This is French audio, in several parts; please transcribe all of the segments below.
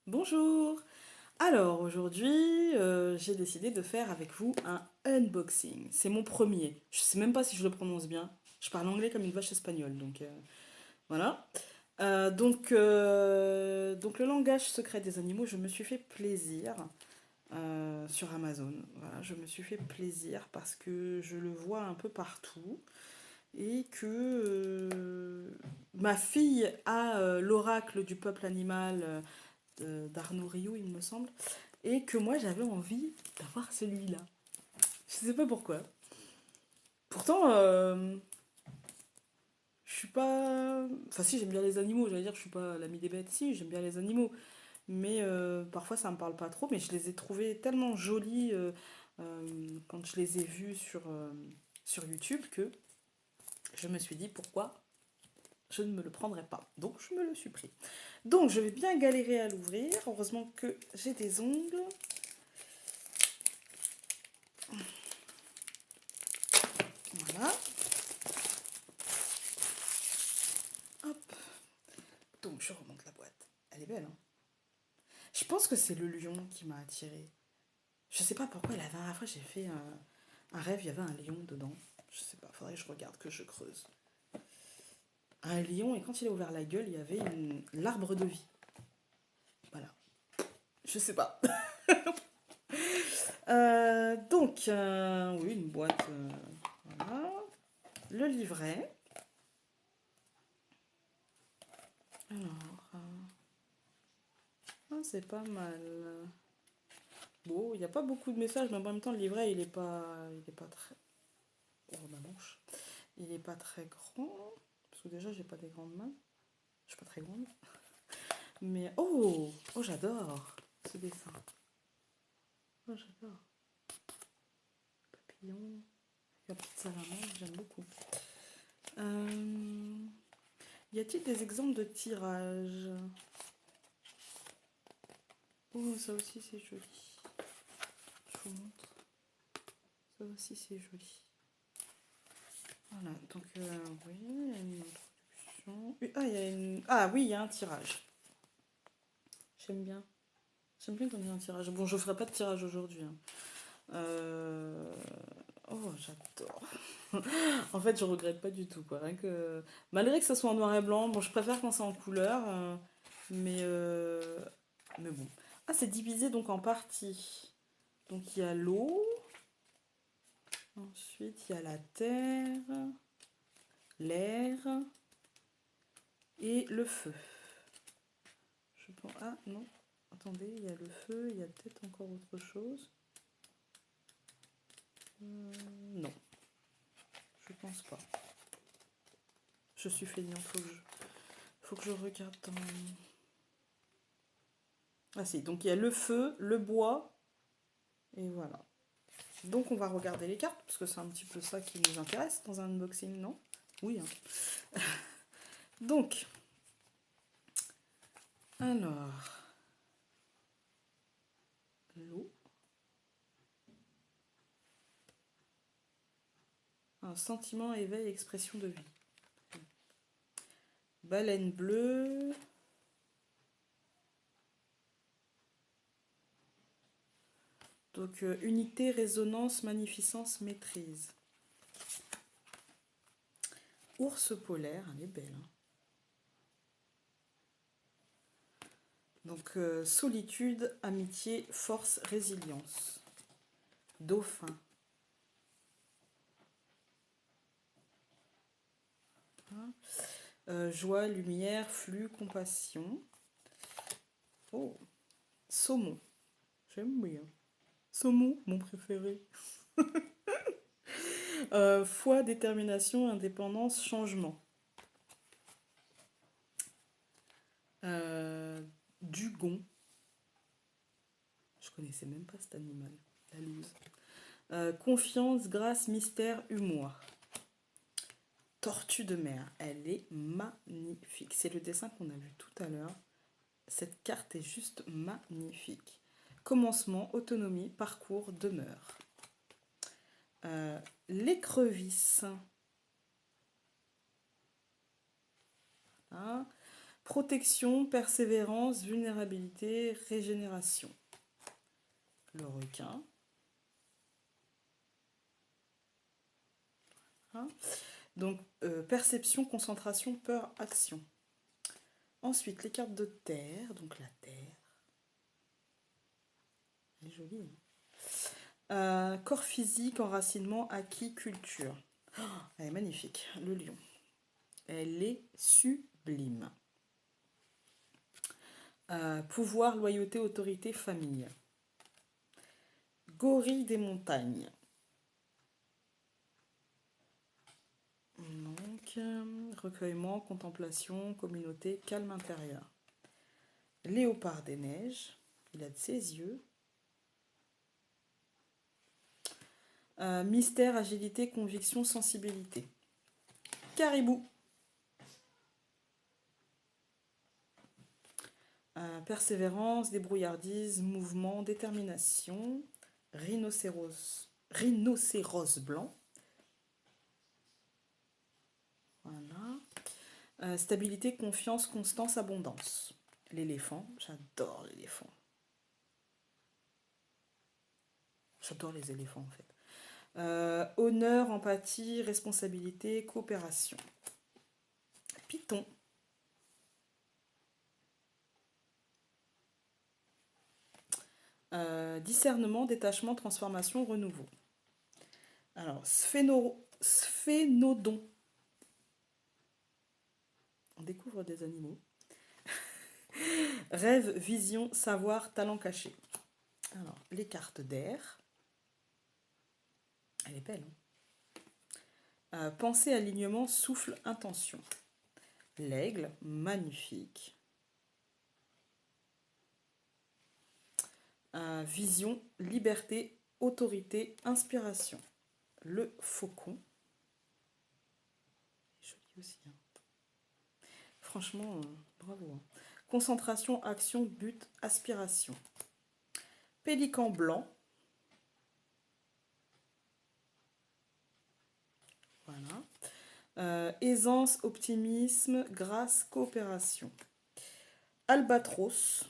Bonjour! Alors aujourd'hui, j'ai décidé de faire avec vous un unboxing. C'est mon premier. Je sais même pas si je le prononce bien. Je parle anglais comme une vache espagnole, donc voilà. Donc le langage secret des animaux, je me suis fait plaisir sur Amazon. Voilà, je me suis fait plaisir parce que je le vois un peu partout et que ma fille a l'oracle du peuple animal d'Arnaud Rioux, il me semble, et que moi j'avais envie d'avoir celui-là. Je sais pas pourquoi. Pourtant, je suis pas. Enfin, si, j'aime bien les animaux, j'allais dire, je suis pas l'ami des bêtes, si, j'aime bien les animaux, mais parfois ça me parle pas trop, mais je les ai trouvés tellement jolis quand je les ai vus sur YouTube que je me suis dit pourquoi je ne me le prendrais pas. Donc je me le suis pris. Donc je vais bien galérer à l'ouvrir. Heureusement que j'ai des ongles. Voilà. Hop. Donc je remonte la boîte. Elle est belle, hein. Je pense que c'est le lion qui m'a attirée. Je sais pas pourquoi la dernière fois j'ai fait un rêve, il y avait un lion dedans. Je sais pas, faudrait que je regarde, que je creuse. Un lion, et quand il a ouvert la gueule, il y avait l'arbre de vie. Voilà. Je sais pas. Oui, une boîte. Voilà. Le livret. Alors, c'est pas mal. Bon, il n'y a pas beaucoup de messages, mais en même temps, le livret, il est pas très. Oh, ma manche. Il est pas très grand. Parce que déjà, j'ai pas des grandes mains. Je suis pas très grande. Mais oh, j'adore ce dessin. Oh, j'adore. Papillon. La petite salamandre, j'aime beaucoup. Euh, Y a-t-il des exemples de tirage? Oh, ça aussi, c'est joli. Je vous montre. Ça aussi, c'est joli. Voilà, donc oui, il y a une introduction. Oui, il y a un tirage. J'aime bien. J'aime bien quand il y a un tirage. Bon, je ferai pas de tirage aujourd'hui, hein. Euh, Oh, j'adore. En fait, je regrette pas du tout, quoi. Rien que... Malgré que ça soit en noir et blanc, bon, je préfère quand c'est en couleur, mais, euh, mais bon. Ah, c'est divisé donc en parties. Donc il y a l'eau, ensuite il y a la terre, l'air et le feu. Je pense... Ah non, attendez, il y a le feu, il y a peut-être encore autre chose. Non, je pense pas. Je suis feignante, faut que je regarde dans... Ah si, donc il y a le feu, le bois, et voilà. Donc on va regarder les cartes, parce que c'est un petit peu ça qui nous intéresse dans un unboxing, non? Oui, hein. Donc, alors, l'eau, un sentiment, éveil, expression de vie. Baleine bleue, donc unité, résonance, magnificence, maîtrise. Ours polaire, elle est belle, hein. Donc solitude, amitié, force, résilience. Dauphin. Hein. Joie, lumière, flux, compassion. Oh, saumon. J'aime bien. Saumon, mon préféré. Foi, détermination, indépendance, changement. Dugon. Je connaissais même pas cet animal. La loose. Confiance, grâce, mystère, humour. Tortue de mer. Elle est magnifique. C'est le dessin qu'on a vu tout à l'heure. Cette carte est juste magnifique. Commencement, autonomie, parcours, demeure. Euh, L'écrevisse. Hein. Protection, persévérance, vulnérabilité, régénération. Le requin. Hein. Donc, perception, concentration, peur, action. Ensuite, les cartes de terre. Donc, la terre. Elle est jolie. Corps physique, enracinement, acquis, culture. Oh, elle est magnifique. Le lion. Elle est sublime. Pouvoir, loyauté, autorité, famille. Gorille des montagnes. Donc, recueillement, contemplation, communauté, calme intérieur. Léopard des neiges. Il a de ses yeux. Mystère, agilité, conviction, sensibilité. Caribou. Persévérance, débrouillardise, mouvement, détermination. Rhinocéros blanc. Voilà. Stabilité, confiance, constance, abondance. L'éléphant, j'adore l'éléphant. J'adore les éléphants en fait. Honneur, empathie, responsabilité, coopération. Python. Discernement, détachement, transformation, renouveau. Alors, sphénodon. On découvre des animaux. Rêve, vision, savoir, talent caché. Alors, les cartes d'air. Elle est belle. Hein. Pensée, alignement, souffle, intention. L'aigle, magnifique. Vision, liberté, autorité, inspiration. Le faucon. Joli aussi. Hein. Franchement, bravo. Hein. Concentration, action, but, aspiration. Pélican blanc. Voilà. Aisance, optimisme, grâce, coopération. Albatros.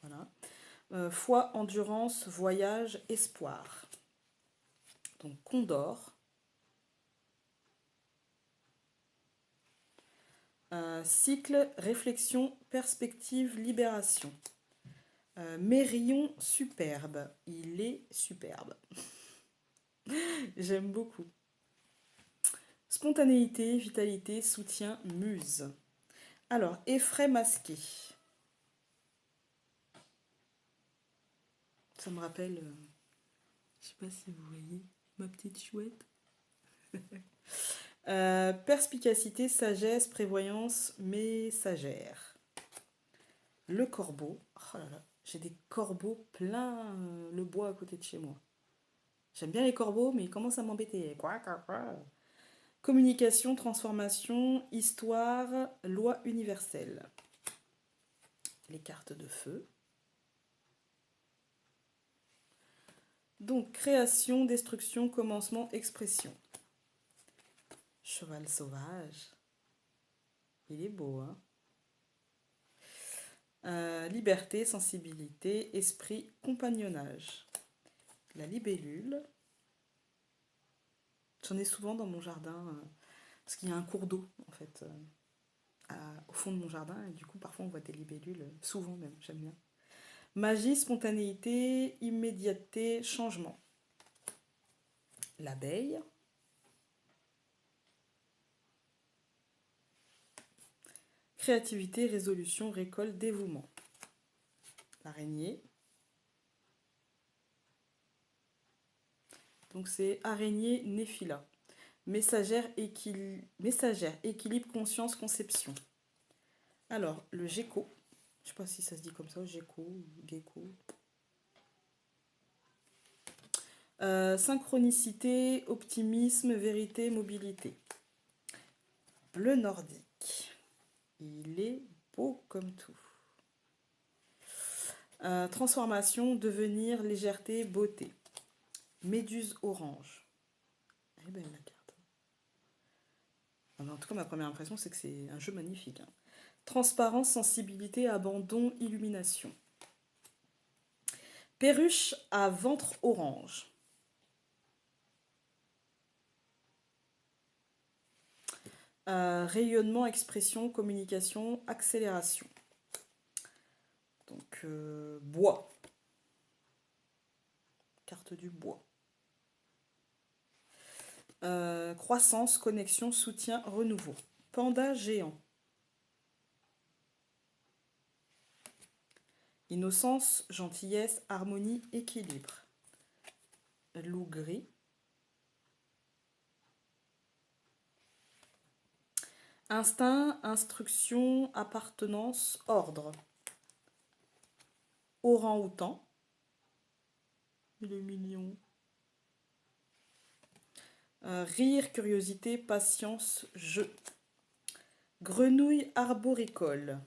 Voilà. Foi, endurance, voyage, espoir. Donc Condor. Cycle, réflexion, perspective, libération. Mérillon superbe. Il est superbe. J'aime beaucoup. Spontanéité, vitalité, soutien, muse. Alors, effraie masqué. Ça me rappelle, je sais pas si vous voyez, ma petite chouette. Perspicacité, sagesse, prévoyance, messagère. Le corbeau. Oh là là, j'ai des corbeaux plein le bois à côté de chez moi. J'aime bien les corbeaux, mais ils commencent à m'embêter. Quoi. Communication, transformation, histoire, loi universelle. Les cartes de feu. Donc, création, destruction, commencement, expression. Cheval sauvage. Il est beau, hein. Liberté, sensibilité, esprit, compagnonnage. La libellule. J'en ai souvent dans mon jardin, parce qu'il y a un cours d'eau, en fait, au fond de mon jardin, et du coup, parfois, on voit des libellules, souvent même, j'aime bien. Magie, spontanéité, immédiateté, changement. L'abeille. Créativité, résolution, récolte, dévouement. L'araignée. Donc c'est araignée Néphila. Messagère, équilibre, conscience, conception. Alors, le gecko. Je ne sais pas si ça se dit comme ça, gecko, gecko. Synchronicité, optimisme, vérité, mobilité. Bleu nordique. Il est beau comme tout. Transformation, devenir, légèreté, beauté. Méduse orange. Elle est belle la carte. En tout cas, ma première impression, c'est que c'est un jeu magnifique. Hein. Transparence, sensibilité, abandon, illumination. Perruche à ventre orange. Rayonnement, expression, communication, accélération. Donc, bois. Carte du bois. Croissance, connexion, soutien, renouveau. Panda géant. Innocence, gentillesse, harmonie, équilibre. Loup gris. Instinct, instruction, appartenance, ordre. Orang-outan. Il est mignon. Rire, curiosité, patience, jeu. Grenouille arboricole.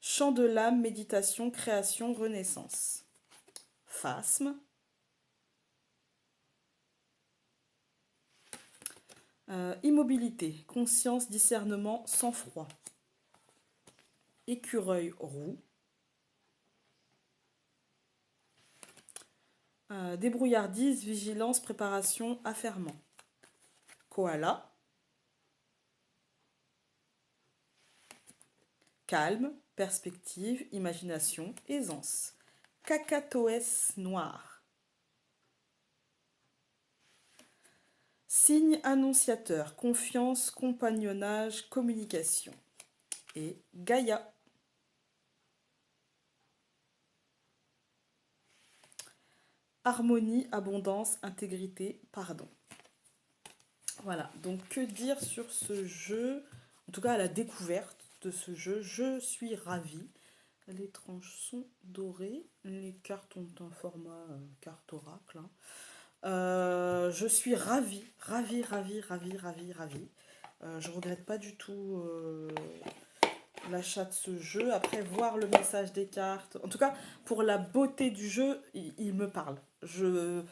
Chant de l'âme, méditation, création, renaissance. Phasme. Immobilité, conscience, discernement, sang-froid. Écureuil roux. Débrouillardise, vigilance, préparation, affairement. Koala. Calme, perspective, imagination, aisance. Cacatoès noir. Signe annonciateur, confiance, compagnonnage, communication. Et Gaïa. Harmonie, abondance, intégrité, pardon. Voilà, donc que dire sur ce jeu? En tout cas, à la découverte de ce jeu, je suis ravie. Les tranches sont dorées, les cartes ont un format carte oracle. Hein. Je suis ravie. Je regrette pas du tout l'achat de ce jeu. Après, voir le message des cartes. En tout cas, pour la beauté du jeu, il me parle. Je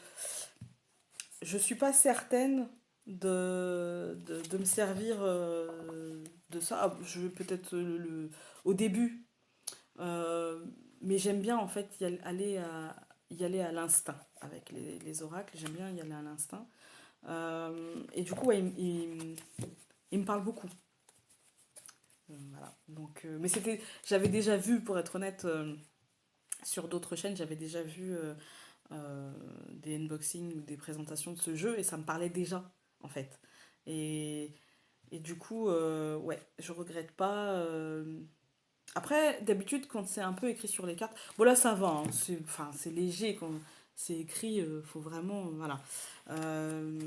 suis pas certaine de me servir de ça. Ah, je vais peut-être au début. Mais j'aime bien en fait y aller à l'instinct avec les oracles. J'aime bien y aller à l'instinct. Et du coup, ouais, il me parle beaucoup. Voilà. Donc, mais j'avais déjà vu, pour être honnête, sur d'autres chaînes, j'avais déjà vu des unboxings ou des présentations de ce jeu et ça me parlait déjà, en fait. Et, et du coup, ouais, je regrette pas. Après, d'habitude, quand c'est un peu écrit sur les cartes, bon là ça va, hein, c'est léger quand c'est écrit, faut vraiment, voilà. Euh,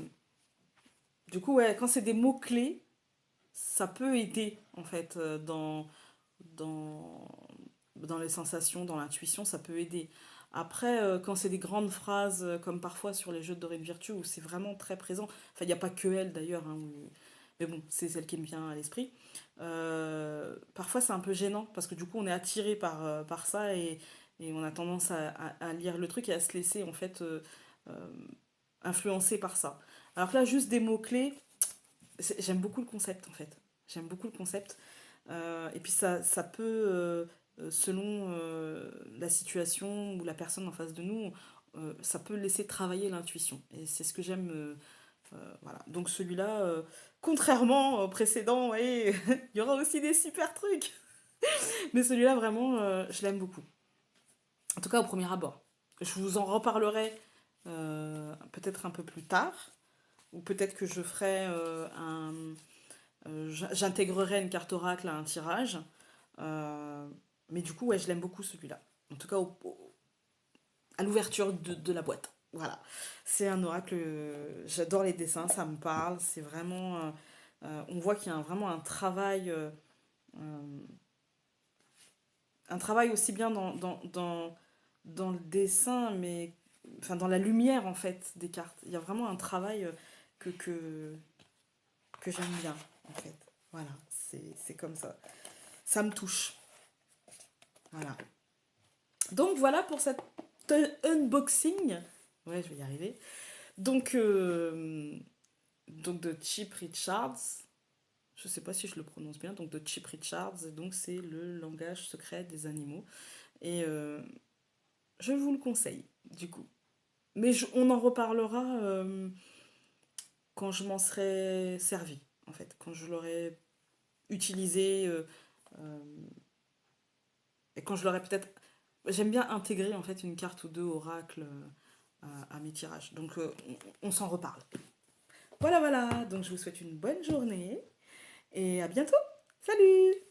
du coup, ouais, quand c'est des mots-clés, ça peut aider, en fait, dans, dans les sensations, dans l'intuition, ça peut aider. Après, quand c'est des grandes phrases, comme parfois sur les jeux de Dorine Virtue, où c'est vraiment très présent, enfin, il n'y a pas que elle d'ailleurs, hein, mais bon, c'est celle qui me vient à l'esprit. Parfois, c'est un peu gênant, parce que du coup, on est attiré par ça, et on a tendance à lire le truc et à se laisser, en fait, euh, influencer par ça. Alors que là, juste des mots-clés, j'aime beaucoup le concept, en fait. J'aime beaucoup le concept. Et puis ça peut, selon la situation ou la personne en face de nous, ça peut laisser travailler l'intuition. Et c'est ce que j'aime. Voilà. Donc celui-là, contrairement au précédent, ouais, il y aura aussi des super trucs. Mais celui-là, vraiment, je l'aime beaucoup. En tout cas, au premier abord. Je vous en reparlerai peut-être un peu plus tard. Ou peut-être que je ferai j'intégrerai une carte oracle à un tirage. Euh, mais du coup, ouais, je l'aime beaucoup celui-là. En tout cas, à l'ouverture de la boîte. Voilà. C'est un oracle. J'adore les dessins, ça me parle. C'est vraiment. On voit qu'il y a vraiment euh, un travail aussi bien dans le dessin, mais. Enfin, dans la lumière, en fait, des cartes. Il y a vraiment un travail que, que, que j'aime bien, en fait. Voilà, c'est comme ça. Ça me touche. Voilà. Donc voilà pour cette unboxing. Ouais, je vais y arriver. Donc de Chip Richards, je sais pas si je le prononce bien, donc de Chip Richards, et donc c'est le langage secret des animaux. Et je vous le conseille, du coup. Mais on en reparlera quand je m'en serai servi, en fait, quand je l'aurai utilisé euh, et quand je l'aurai peut-être. J'aime bien intégrer en fait une carte ou deux oracle à mes tirages. Donc on s'en reparle. Voilà, voilà. Donc je vous souhaite une bonne journée et à bientôt. Salut!